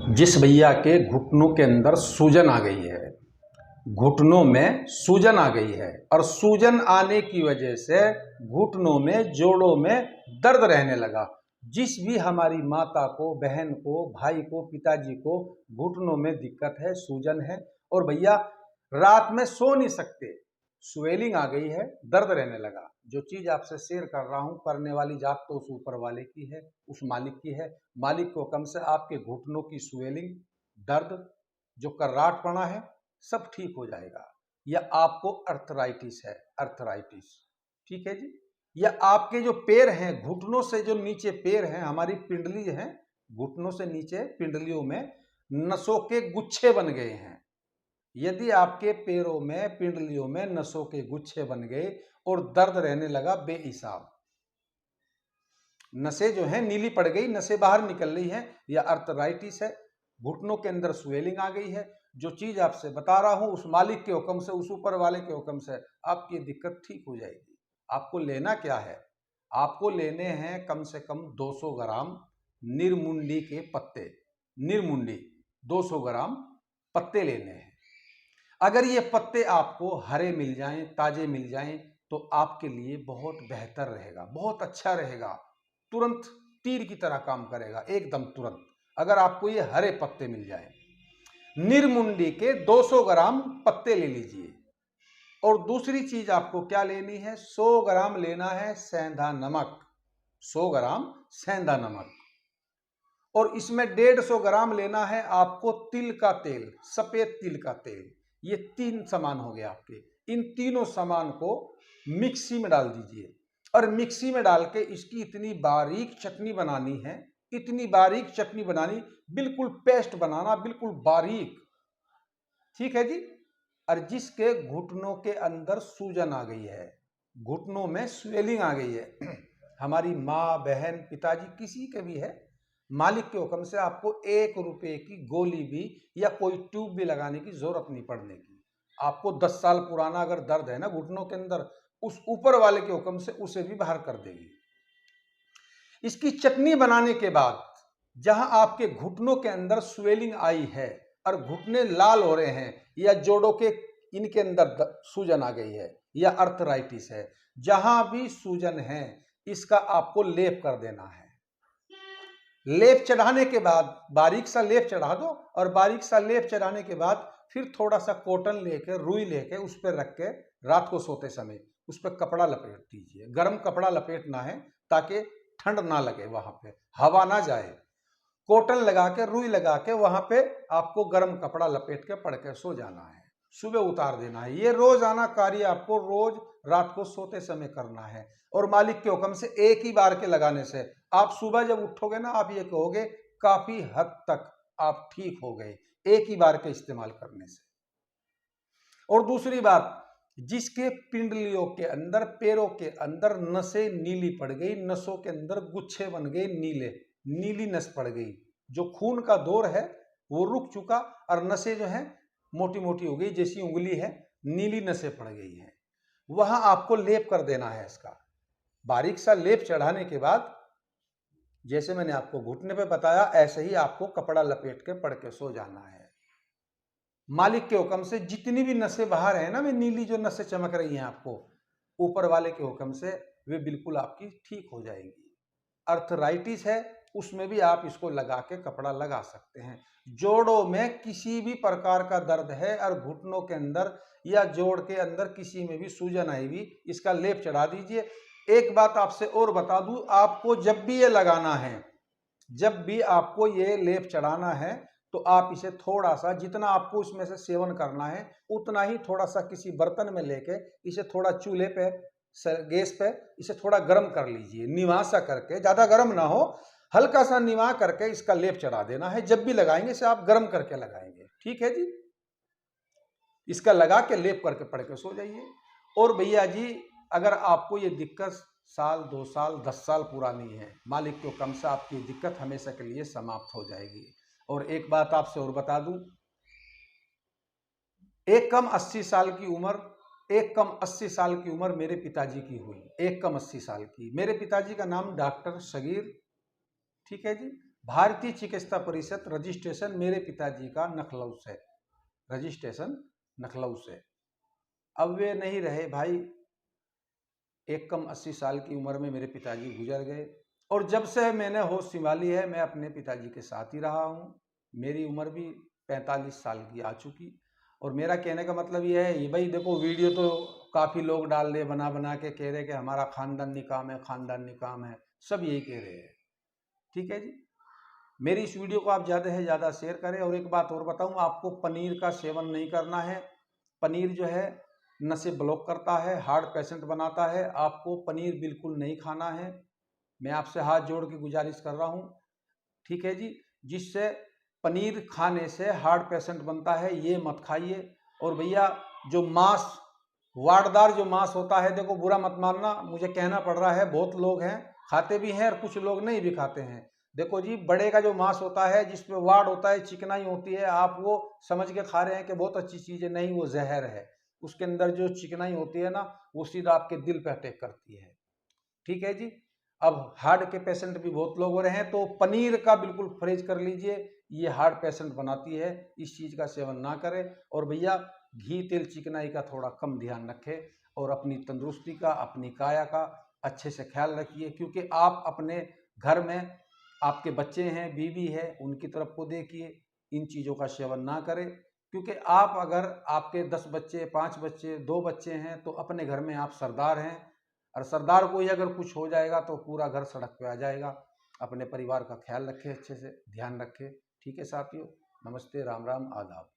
जिस भैया के घुटनों के अंदर सूजन आ गई है, घुटनों में सूजन आ गई है और सूजन आने की वजह से घुटनों में जोड़ों में दर्द रहने लगा। जिस भी हमारी माता को, बहन को, भाई को, पिताजी को घुटनों में दिक्कत है, सूजन है और भैया रात में सो नहीं सकते, स्वेलिंग आ गई है, दर्द रहने लगा। जो चीज आपसे शेयर कर रहा हूं, करने वाली जात तो उस ऊपर वाले की है, उस मालिक की है। मालिक को कम से आपके घुटनों की स्वेलिंग, दर्द, जो कर्राटपना है, सब ठीक हो जाएगा। या आपको अर्थराइटिस है, अर्थराइटिस, ठीक है जी। या आपके जो पैर हैं, घुटनों से जो नीचे पैर हैं, हमारी पिंडली है, घुटनों से नीचे पिंडलियों में नसों के गुच्छे बन गए हैं। यदि आपके पैरों में, पिंडलियों में नसों के गुच्छे बन गए और दर्द रहने लगा बेहिसाब, नसें जो हैं नीली पड़ गई, नसें बाहर निकल रही हैं, या अर्थराइटिस है, घुटनों के अंदर स्वेलिंग आ गई है। जो चीज आपसे बता रहा हूं, उस मालिक के हुक्म से, उस ऊपर वाले के हुक्म से आपकी दिक्कत ठीक हो जाएगी। आपको लेना क्या है? आपको लेने हैं कम से कम 200 ग्राम निरमुंडी के पत्ते, निरमुंडी 200 ग्राम पत्ते लेने हैं। अगर ये पत्ते आपको हरे मिल जाएं, ताजे मिल जाएं, तो आपके लिए बहुत बेहतर रहेगा, बहुत अच्छा रहेगा, तुरंत तीर की तरह काम करेगा, एकदम तुरंत, अगर आपको ये हरे पत्ते मिल जाएं। निरमुंडी के 200 ग्राम पत्ते ले लीजिए। और दूसरी चीज आपको क्या लेनी है? 100 ग्राम लेना है सेंधा नमक, 100 ग्राम सेंधा नमक। और इसमें 150 ग्राम लेना है आपको तिल का तेल, सफेद तिल का तेल। ये 3 सामान हो गए आपके। इन तीनों सामान को मिक्सी में डाल दीजिए और मिक्सी में डाल के इसकी इतनी बारीक चटनी बनानी है, इतनी बारीक चटनी बनानी, बिल्कुल पेस्ट बनाना, बिल्कुल बारीक, ठीक है जी। और जिसके घुटनों के अंदर सूजन आ गई है, घुटनों में स्वेलिंग आ गई है, हमारी माँ, बहन, पिताजी, किसी के भी है, मालिक के हुक्म से आपको 1 रुपए की गोली भी या कोई ट्यूब भी लगाने की जरूरत नहीं पड़ने की। आपको 10 साल पुराना अगर दर्द है ना घुटनों के अंदर, उस ऊपर वाले के हुक्म से उसे भी बाहर कर देगी। इसकी चटनी बनाने के बाद जहां आपके घुटनों के अंदर स्वेलिंग आई है और घुटने लाल हो रहे हैं, या जोड़ों के इनके अंदर सूजन आ गई है, या अर्थराइटिस है, जहां भी सूजन है, इसका आपको लेप कर देना है। लेप चढ़ाने के बाद बारीक सा लेप चढ़ा दो, और बारीक सा लेप चढ़ाने के बाद फिर थोड़ा सा कॉटन लेके, रुई लेके उस पर रख के रात को सोते समय उस पर कपड़ा लपेट दीजिए। गर्म कपड़ा लपेटना है ताकि ठंड ना लगे, वहां पे हवा ना जाए। कॉटन लगा के, रुई लगा के वहां पे आपको गर्म कपड़ा लपेट के पड़ के सो जाना है, सुबह उतार देना है। ये रोजाना कार्य आपको रोज रात को सोते समय करना है। और मालिक के हुक्म से एक ही बार के लगाने से आप सुबह जब उठोगे ना, आप ये कहोगे काफी हद तक आप ठीक हो गए, एक ही बार के इस्तेमाल करने से। और दूसरी बात, जिसके पिंडलियों के अंदर, पैरों के अंदर नसें नीली पड़ गई, नसों के अंदर गुच्छे बन गए नीले, नीली नस पड़ गई, जो खून का दौर है वो रुक चुका और नसें जो है मोटी मोटी हो गई, जैसी उंगली है, नीली नसें पड़ गई हैं, वहां आपको लेप कर देना है इसका। बारीक सा लेप चढ़ाने के बाद, जैसे मैंने आपको घुटने पे बताया, ऐसे ही आपको कपड़ा लपेट के पड़ के सो जाना है। मालिक के हुक्म से जितनी भी नसें बाहर है ना, वे नीली जो नसें चमक रही हैं आपको, ऊपर वाले के हुक्म से वे बिल्कुल आपकी ठीक हो जाएंगी। अर्थराइटिस है, उसमें भी आप इसको लगा के कपड़ा लगा सकते हैं। जोड़ों में किसी भी प्रकार का दर्द है और घुटनों के अंदर या जोड़ के अंदर किसी में भी सूजन आई हुई, इसका लेप चढ़ा दीजिए। एक बात आपसे और बता दूं, आपको जब भी ये लगाना है, जब भी आपको ये लेप चढ़ाना है, तो आप इसे थोड़ा सा, जितना आपको इसमें से सेवन करना है उतना ही थोड़ा सा किसी बर्तन में लेके इसे थोड़ा चूल्हे पे, गैस पे इसे थोड़ा गर्म कर लीजिए, निवासा करके, ज्यादा गर्म ना हो, हल्का सा निवा करके इसका लेप चढ़ा देना है। जब भी लगाएंगे इसे आप गर्म करके लगाएंगे, ठीक है जी। इसका लगा के लेप करके पड़ के सो जाइए। और भैया जी, अगर आपको ये दिक्कत साल, 2 साल, 10 साल पुरानी है, मालिक को कम से आपकी दिक्कत हमेशा के लिए समाप्त हो जाएगी। और एक बात आपसे और बता दूं, एक कम 80 साल की उम्र, एक कम 80 साल की उम्र मेरे पिताजी की हुई, एक कम 80 साल की। मेरे पिताजी का नाम डॉक्टर सगीर, ठीक है जी, भारतीय चिकित्सा परिषद रजिस्ट्रेशन मेरे पिताजी का लखनऊ से, रजिस्ट्रेशन लखनऊ से। अब वे नहीं रहे भाई, एक कम 80 साल की उम्र में मेरे पिताजी गुजर गए, और जब से मैंने होश संभाली है मैं अपने पिताजी के साथ ही रहा हूँ। मेरी उम्र भी 45 साल की आ चुकी। और मेरा कहने का मतलब ये है, ये भाई देखो वीडियो तो काफ़ी लोग डाल रहे, बना बना के कह रहे कि हमारा खानदानी काम है, खानदानी काम है, सब यही कह रहे हैं। ठीक है जी, मेरी इस वीडियो को आप ज़्यादा से ज़्यादा शेयर करें। और एक बात और बताऊँ, आपको पनीर का सेवन नहीं करना है। पनीर जो है नसें ब्लॉक करता है, हार्ट पेशेंट बनाता है, आपको पनीर बिल्कुल नहीं खाना है। मैं आपसे हाथ जोड़ के गुजारिश कर रहा हूँ, ठीक है जी, जिससे पनीर खाने से हार्ट पेशेंट बनता है, ये मत खाइए। और भैया जो मांस, वाटदार जो मांस होता है, देखो बुरा मत मानना, मुझे कहना पड़ रहा है, बहुत लोग हैं खाते भी हैं और कुछ लोग नहीं भी खाते हैं। देखो जी, बड़े का जो मांस होता है जिसमें वाड़ होता है, चिकनाई होती है, आप वो समझ के खा रहे हैं कि बहुत अच्छी चीज़ है, नहीं, वो जहर है। उसके अंदर जो चिकनाई होती है ना, वो सीधा आपके दिल पे अटैक करती है। ठीक है जी, अब हार्ट के पेशेंट भी बहुत लोग हो रहे हैं, तो पनीर का बिल्कुल परहेज कर लीजिए, ये हार्ट पेशेंट बनाती है, इस चीज़ का सेवन ना करें। और भैया घी तेल चिकनाई का थोड़ा कम ध्यान रखें, और अपनी तंदुरुस्ती का, अपनी काया का अच्छे से ख्याल रखिए, क्योंकि आप अपने घर में आपके बच्चे हैं, बीवी है, उनकी तरफ को देखिए, इन चीज़ों का सेवन ना करें। क्योंकि आप अगर, आपके 10 बच्चे, 5 बच्चे, 2 बच्चे हैं, तो अपने घर में आप सरदार हैं, और सरदार को ही अगर कुछ हो जाएगा तो पूरा घर सड़क पे आ जाएगा। अपने परिवार का ख्याल रखें, अच्छे से ध्यान रखें। ठीक है साथियों, नमस्ते, राम राम, आदाब।